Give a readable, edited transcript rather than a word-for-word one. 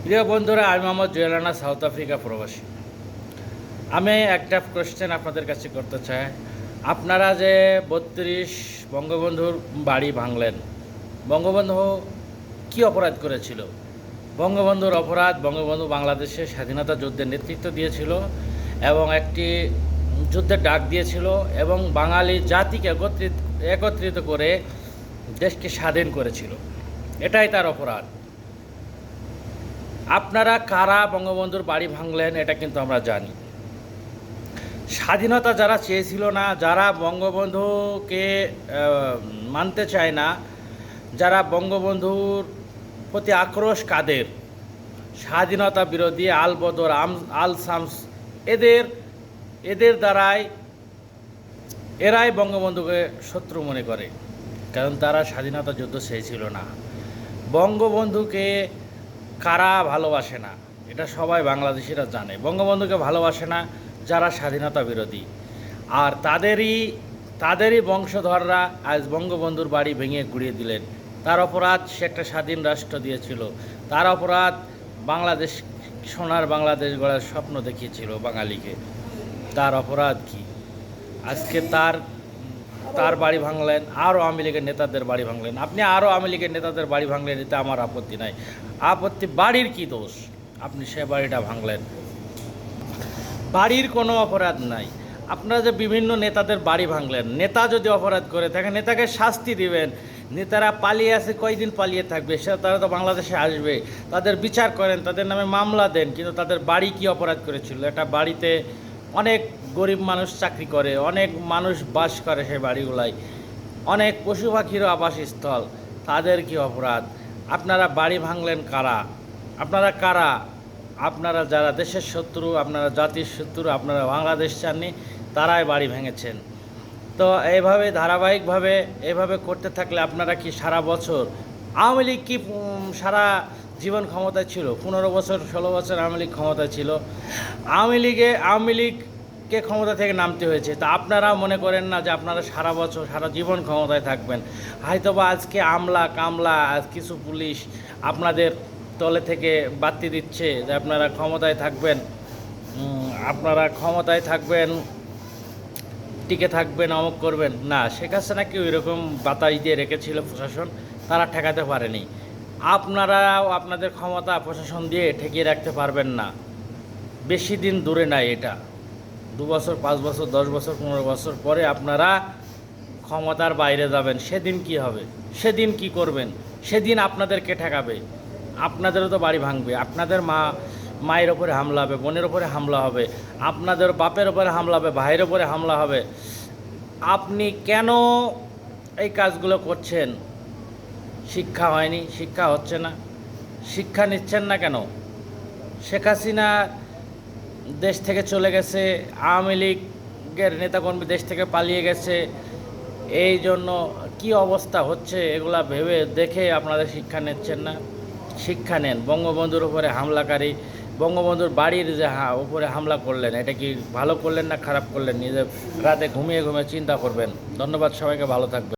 প্রিয় বন্ধুরা, আমি মোহাম্মদ জুয়েল রানা, সাউথ আফ্রিকা প্রবাসী। আমি একটা কোশ্চেন আপনাদের কাছে করতে চাই। আপনারা যে 32 বঙ্গবন্ধুর বাড়ি ভাঙলেন, বঙ্গবন্ধু কি অপরাধ করেছিল? বঙ্গবন্ধুর অপরাধ, বঙ্গবন্ধু বাংলাদেশে স্বাধীনতা যুদ্ধের নেতৃত্ব দিয়েছিল এবং একটি যুদ্ধের ডাক দিয়েছিল এবং বাঙালি জাতিকে একত্রিত করে দেশকে স্বাধীন করেছিল। এটাই তার অপরাধ। আপনারা কারা বঙ্গবন্ধুর বাড়ি ভাঙলেন এটা কিন্তু আমরা জানি। স্বাধীনতা যারা চেয়েছিল না, যারা বঙ্গবন্ধুকে মানতে চায় না, যারা বঙ্গবন্ধুর প্রতি আক্রোশ কাদের, স্বাধীনতা বিরোধী আল বদর, আল শামস, এদের দ্বারাই এরাই বঙ্গবন্ধুকে শত্রু মনে করে, কারণ তারা স্বাধীনতা যুদ্ধ চেয়েছিল না। বঙ্গবন্ধুকে কারা ভালোবাসে না এটা সবাই বাংলাদেশিরা জানে। বঙ্গবন্ধুকে ভালোবাসে না যারা স্বাধীনতা বিরোধী, আর তাদেরই বংশধররা আজ বঙ্গবন্ধুর বাড়ি ভেঙে গুড়িয়ে দিলেন। তার অপরাধ, সে একটা স্বাধীন রাষ্ট্র দিয়েছিল। তার অপরাধ, বাংলাদেশ, সোনার বাংলাদেশ গড়ার স্বপ্ন দেখিয়েছিল বাঙালিকে। তার অপরাধ কি? আজকে তার বাড়ি ভাঙলেন, আরও আওয়ামী লীগের নেতাদের বাড়ি ভাঙলেন। আপনি আরও আওয়ামী লীগের নেতাদের বাড়ি ভাঙলেন, এতে আমার আপত্তি নাই। আপত্তি, বাড়ির কি দোষ? আপনি সে বাড়িটা ভাঙলেন, বাড়ির কোনো অপরাধ নাই। আপনারা যে বিভিন্ন নেতাদের বাড়ি ভাঙলেন, নেতা যদি অপরাধ করে থাকে নেতাকে শাস্তি দিবেন। নেতারা পালিয়ে আছে, কয়দিন পালিয়ে থাকবে? তারা তো বাংলাদেশে আসবে, তাদের বিচার করেন, তাদের নামে মামলা দেন। কিন্তু তাদের বাড়ি কি অপরাধ করেছিল? একটা বাড়িতে অনেক গরিব মানুষ চাকরি করে, অনেক মানুষ বাস করে সেই বাড়িগুলাই, অনেক পশু পাখিরও আবাসস্থল। তাদের কি অপরাধ? আপনারা বাড়ি ভাঙলেন কারা? আপনারা কারা? আপনারা যারা দেশের শত্রু, আপনারা জাতির শত্রু, আপনারা বাংলাদেশ চাননি, তারাই বাড়ি ভেঙেছেন। তো এইভাবে ধারাবাহিকভাবে এভাবে করতে থাকলে আপনারা কি সারা বছর, আওয়ামী লীগ কি সারা জীবন ক্ষমতায় ছিল? 15 বছর 16 বছর আওয়ামী লীগ ক্ষমতায় ছিল। আওয়ামী লীগকে ক্ষমতা থেকে নামতে হয়েছে। তা আপনারা মনে করেন না যে আপনারা সারা বছর সারা জীবন ক্ষমতায় থাকবেন? হয়তোবা আজকে আমলা কামলা কিছু পুলিশ আপনাদের তলে থেকে বাড়তি দিচ্ছে যে আপনারা ক্ষমতায় থাকবেন, আপনারা ক্ষমতায় থাকবেন, টিকে থাকবেন, অমুক করবেন না। শেখ হাসিনাকে ওই রকম বাতাস দিয়ে রেখেছিল প্রশাসন, তারা ঠেকাতে পারেনি। আপনারাও আপনাদের ক্ষমতা প্রশাসন দিয়ে ঠেকিয়ে রাখতে পারবেন না। বেশি দিন দূরে নাই এটা। 2 বছর 5 বছর 10 বছর 15 বছর পরে আপনারা ক্ষমতার বাইরে যাবেন। সেদিন কি হবে? সেদিন কি করবেন? সেদিন আপনাদেরকে ঠেকাবে, আপনাদেরও তো বাড়ি ভাঙবে। আপনাদের মায়ের ওপরে হামলা হবে, বোনের ওপরে হামলা হবে, আপনাদের বাপের ওপরে হামলা হবে, ভাইয়ের ওপরে হামলা হবে। আপনি কেন এই কাজগুলো করছেন? শিক্ষা হয়নি, শিক্ষা হচ্ছে না, শিক্ষা নিচ্ছেন না কেন? শেখ হাসিনা দেশ থেকে চলে গেছে, আওয়ামী লীগের নেতাকর্মী দেশ থেকে পালিয়ে গেছে, এই জন্য কী অবস্থা হচ্ছে এগুলা ভেবে দেখে আপনাদের শিক্ষা নিচ্ছেন না। শিক্ষা নেন। বঙ্গবন্ধুর উপরে হামলাকারী, বঙ্গবন্ধুর বাড়ির যে উপরে হামলা করলেন, এটা কি ভালো করলেন না খারাপ করলেন? নিজে রাতে ঘুমিয়ে ঘুমিয়ে চিন্তা করবেন। ধন্যবাদ, সবাইকে, ভালো থাকবেন।